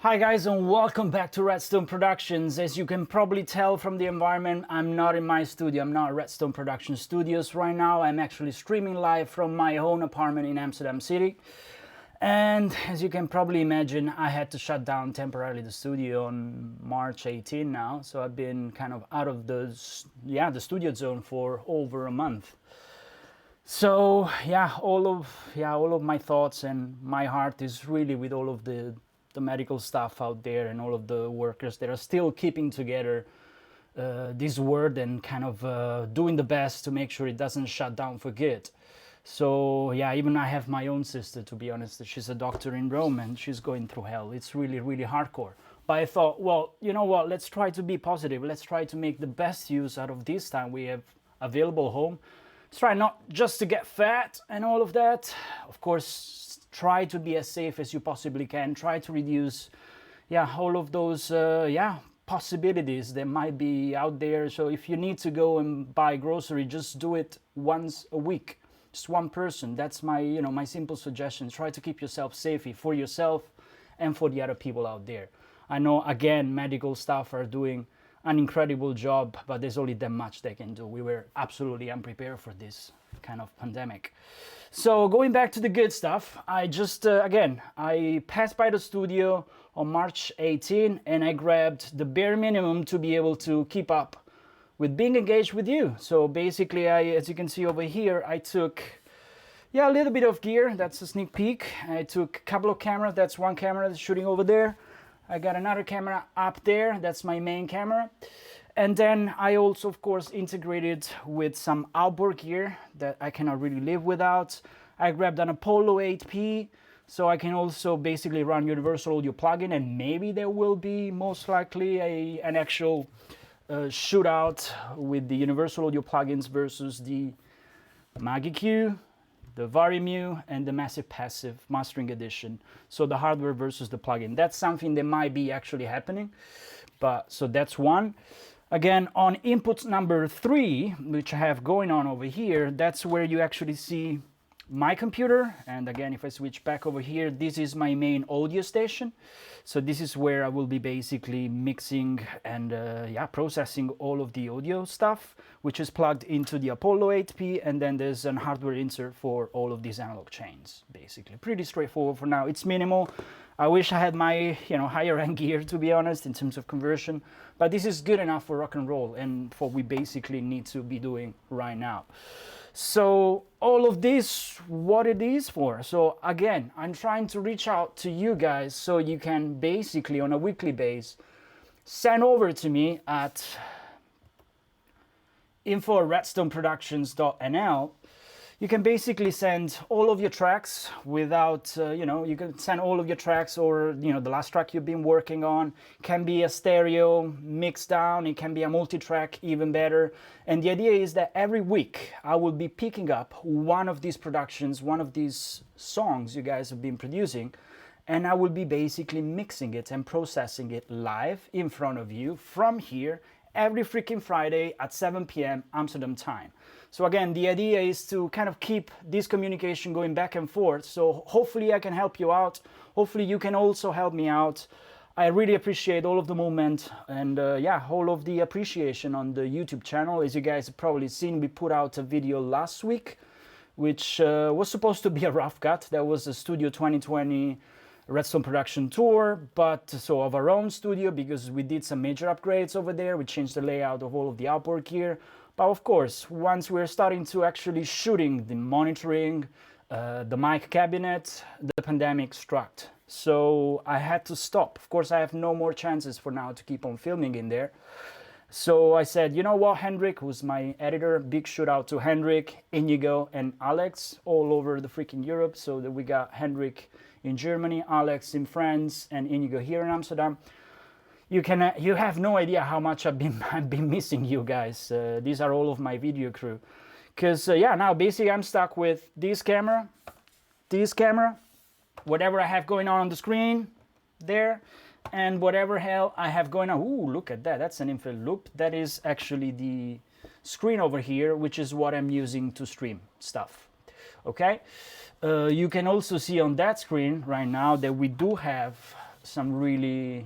Hi guys, and welcome back to RedStone Productions. As you can probably tell from the environment, I'm not in my studio. I'm not at RedStone Production Studios right now. I'm actually streaming live from my own apartment in Amsterdam City. And as you can probably imagine, I had to shut down temporarily the studio on March 18 now. So I've been kind of out of the studio zone for over a month. So all of my thoughts and my heart is really with all of the medical staff out there and all of the workers that are still keeping together this world and kind of doing the best to make sure it doesn't shut down for good. So even I have my own sister, to be honest. She's a doctor in Rome and she's going through hell. It's really, really hardcore. But I thought, well, you know what, let's try to be positive. Let's try to make the best use out of this time we have available home. Let's try not just to get fat and all of that. Of course, try to be as safe as you possibly can. Try to reduce all of those possibilities that might be out there. So if you need to go and buy grocery, just do it once a week. Just one person. That's my my simple suggestion. Try to keep yourself safe for yourself and for the other people out there. I know, again, medical staff are doing an incredible job, but there's only that much they can do. We were absolutely unprepared for this kind of pandemic. So going back to the good stuff, I just I passed by the studio on March 18 and I grabbed the bare minimum to be able to keep up with being engaged with you. So basically, as you can see over here, I took a little bit of gear. That's a sneak peek. I took a couple of cameras. That's one camera that's shooting over there. I got another camera up there. That's my main camera. And then I also, of course, integrated with some outboard gear that I cannot really live without. I grabbed an Apollo 8P, so I can also basically run Universal Audio plugin, and maybe there will be most likely an actual shootout with the Universal Audio plugins versus the MagiQ, the Varimu, and the Massive Passive Mastering Edition. So the hardware versus the plugin. That's something that might be actually happening. So that's one. Again, on input number 3, which I have going on over here, that's where you actually see my computer. And again, if I switch back over here, this is my main audio station. So this is where I will be basically mixing and processing all of the audio stuff, which is plugged into the Apollo 8P, and then there's an hardware insert for all of these analog chains. Basically pretty straightforward for now. It's minimal. I wish I had my higher end gear, to be honest, in terms of conversion, but this is good enough for rock and roll and for what we basically need to be doing right now. So all of this, what it is for. So again, I'm trying to reach out to you guys so you can basically on a weekly basis send over to me at info@redstoneproductions.nl. You can basically send all of your tracks without, you can send all of your tracks or, the last track you've been working on. Can be a stereo mixed down. It can be a multi-track, even better. And the idea is that every week I will be picking up one of these productions, one of these songs you guys have been producing, and I will be basically mixing it and processing it live in front of you from here every freaking Friday at 7 p.m. Amsterdam time. So again, the idea is to kind of keep this communication going back and forth. So hopefully I can help you out. Hopefully you can also help me out. I really appreciate all of the movement and all of the appreciation on the YouTube channel. As you guys have probably seen, we put out a video last week, which was supposed to be a rough cut. That was a Studio 2020 RedStone production tour, but so of our own studio, because we did some major upgrades over there. We changed the layout of all of the outboard gear. But of course, once we're starting to actually shooting, the monitoring, the mic cabinet, the pandemic struck. So I had to stop. Of course, I have no more chances for now to keep on filming in there. So I said, you know what, Hendrik, who's my editor, big shout out to Hendrik, Inigo, and Alex all over the freaking Europe. So that we got Hendrik in Germany, Alex in France, and Inigo here in Amsterdam. You have no idea how much I've been missing you guys. These are all of my video crew. Because now basically I'm stuck with this camera, whatever I have going on the screen there, and whatever hell I have going on. Ooh, look at that. That's an infrared loop. That is actually the screen over here, which is what I'm using to stream stuff. Okay? You can also see on that screen right now that we do have some really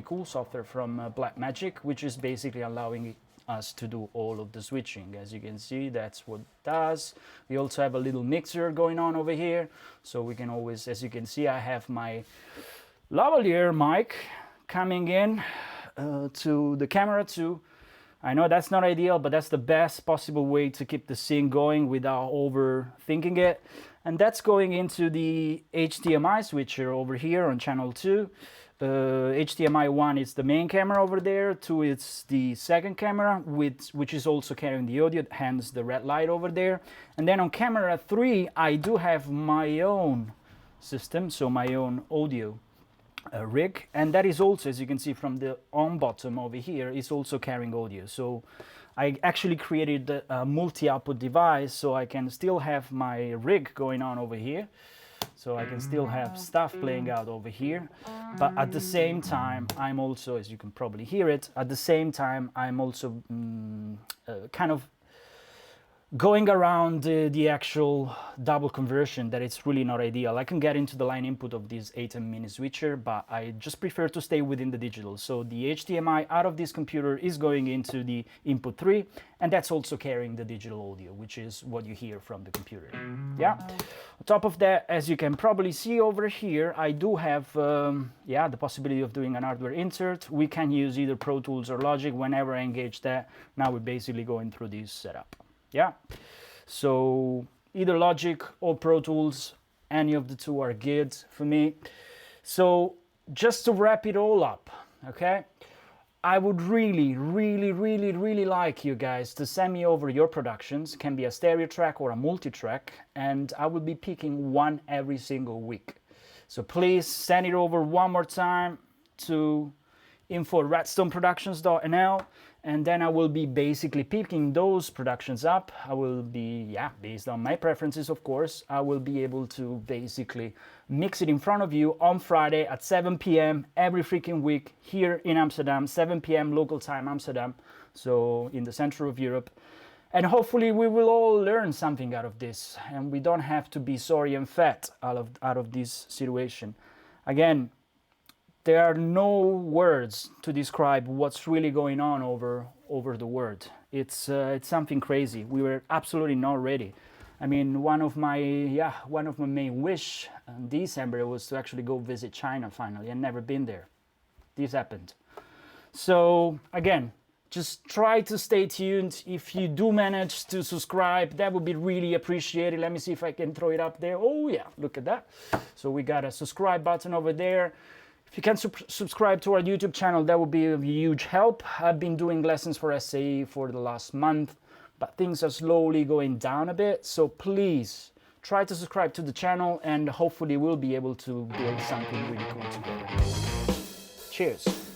cool software from Blackmagic, which is basically allowing us to do all of the switching. As you can see, that's what it does. We also have a little mixer going on over here, so we can always, as you can see, I have my lavalier mic coming in to the camera too. I know that's not ideal, but that's the best possible way to keep the sync going without overthinking it. And that's going into the HDMI switcher over here on channel 2. HDMI 1 is the main camera over there, 2 is the second camera, which is also carrying the audio, hence the red light over there. And then on camera 3, I do have my own system, so my own audio rig, and that is also, as you can see from the on bottom over here, is also carrying audio. So I actually created a multi-output device, so I can still have my rig going on over here, so I can still have stuff playing out over here, but at the same time I'm also, as you can probably hear it, at the same time I'm also kind of going around the actual double conversion, that it's really not ideal. I can get into the line input of this ATEM mini switcher, but I just prefer to stay within the digital. So the HDMI out of this computer is going into the input 3, and that's also carrying the digital audio, which is what you hear from the computer. Yeah. On top of that, as you can probably see over here, I do have the possibility of doing an hardware insert. We can use either Pro Tools or Logic whenever I engage that. Now we're basically going through this setup. Yeah, so either Logic or Pro Tools, any of the two are good for me. So just to wrap it all up, okay, I would really like you guys to send me over your productions. Can be a stereo track or a multi-track, and I will be picking one every single week. So please send it over one more time to info@redstoneproductions.nl, and then I will be basically picking those productions up. I will be, based on my preferences, of course, I will be able to basically mix it in front of you on Friday at 7 p.m. every freaking week here in Amsterdam, 7 p.m. local time Amsterdam, so in the center of Europe. And hopefully we will all learn something out of this, and we don't have to be sorry and fat out of this situation. Again, there are no words to describe what's really going on over the world. It's something crazy. We were absolutely not ready. I mean, one of my main wish in December was to actually go visit China finally. I've never been there. This happened. So again, just try to stay tuned. If you do manage to subscribe, that would be really appreciated. Let me see if I can throw it up there. Oh yeah, look at that. So we got a subscribe button over there. If you can subscribe to our YouTube channel, that would be a huge help. I've been doing lessons for SAE for the last month, but things are slowly going down a bit. So please try to subscribe to the channel, and hopefully we'll be able to build something really cool together. Cheers.